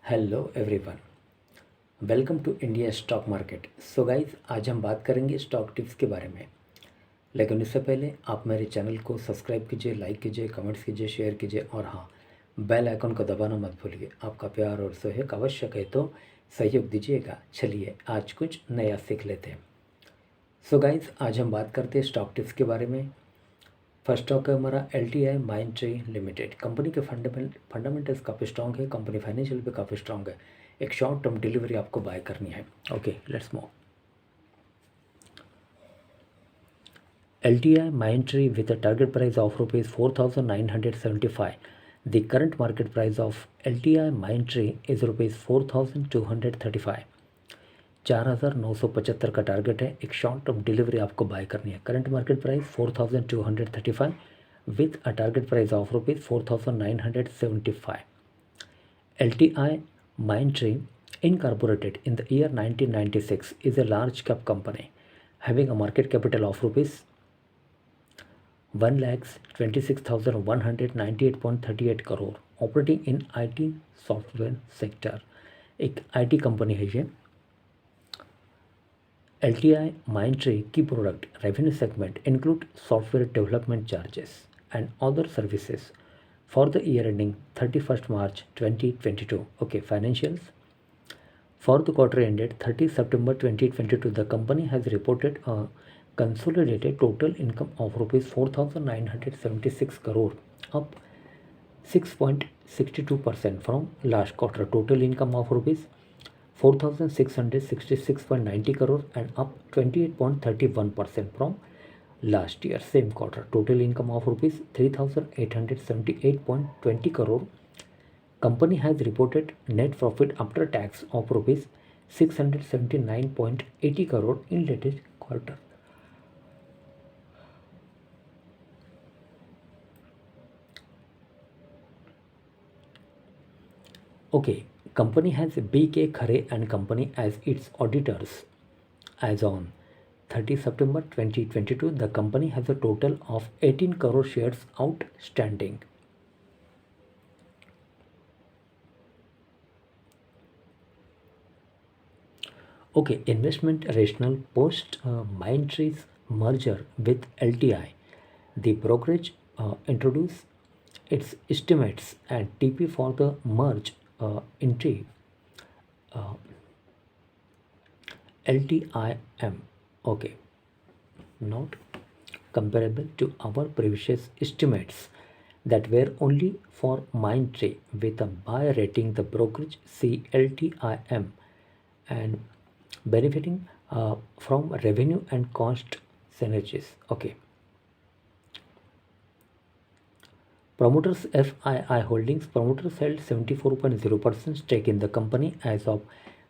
Hello everyone, welcome to India stock market. So guys, आज हम बात करेंगे स्टॉक टिप्स के बारे में। लेकिन इससे पहले आप मेरे चैनल को सब्सक्राइब कीजिए, लाइक कीजिए, कमेंट्स कीजिए, शेयर कीजिए और हाँ, बेल आइकन को दबाना मत भूलिए। आपका प्यार और सहयोग आवश्यक है, तो सहयोग दीजिएगा। चलिए आज कुछ नया सीख लेते हैं। सो गाइज, आज हम बात करते हैं स्टॉक टिप्स के बारे में। फर्स्ट स्टॉक है हमारा LTIMindtree लिमिटेड। कंपनी के फंडामेंटल्स काफ़ी स्ट्रॉन्ग है, कंपनी फाइनेंशियल भी काफ़ी स्ट्रॉन्ग है। एक शॉर्ट टर्म डिलीवरी आपको बाय करनी है। Okay, let's move. LTIMindtree with a target price of rupees 4,975. The current market price of LTIMindtree is rupees 4,235. 4,975 का टारगेट है। एक शॉर्ट टर्म डिलीवरी आपको बाय करनी है। Current market price 4,235 with a target price of rupees 4,975. LTIMindtree incorporated in the year 1996 is a large cap company having a market capital of rupees 1,26,198.38 crore, operating in IT software sector. एक IT company है ये। LTIMindtree key product revenue segment include software development charges and other services for the year ending 31st March 2022. Okay, financials. For the quarter ended 30 September 2022, the company has reported a consolidated total income of rupees 4,976 crore, up 6.62% from last quarter. Total income of rupees 4,666.90 crore and up 28.31% from last year same quarter. Total income of rupees 3,878.20 crore. Company has reported net profit after tax of rupees 679.80 crore in latest quarter. Okay, company has BK Khare and Company as its auditors. As on 30 September 2022, the company has a total of 18 crore shares outstanding. Okay, investment rationale post Mindtree's merger with LTI. The brokerage introduced its estimates and TP for the merge entry LTIM. Okay, not comparable to our previous estimates that were only for Mindtree with a buy rating. The brokerage see LTIM and benefiting from revenue and cost synergies. Okay. Promoters FII Holdings. Promoters held 74.0% stake in the company as of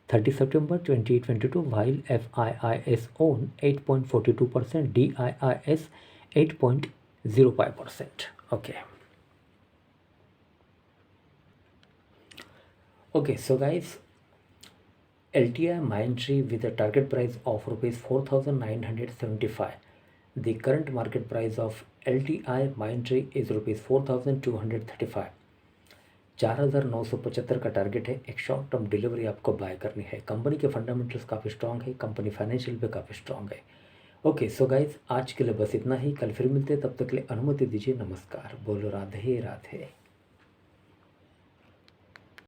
30 September 2022, while FIIs own 8.42%, DIIs 8.05%. Okay. Okay, so guys, LTIMindtree with a target price of rupees 4,975. The current market price of LTIMindtree is rupees 4,235. 4,975 का target है। एक short term delivery आपको bye करनी है। Company के fundamentals काफ़ी strong है, company financial भी काफ़ी स्ट्रॉन्ग है। ओके, सो गाइज, आज के लिए बस इतना ही। कल फिर मिलते हैं, तब तक के लिए अनुमति दीजिए। नमस्कार। बोलो राधे राधे।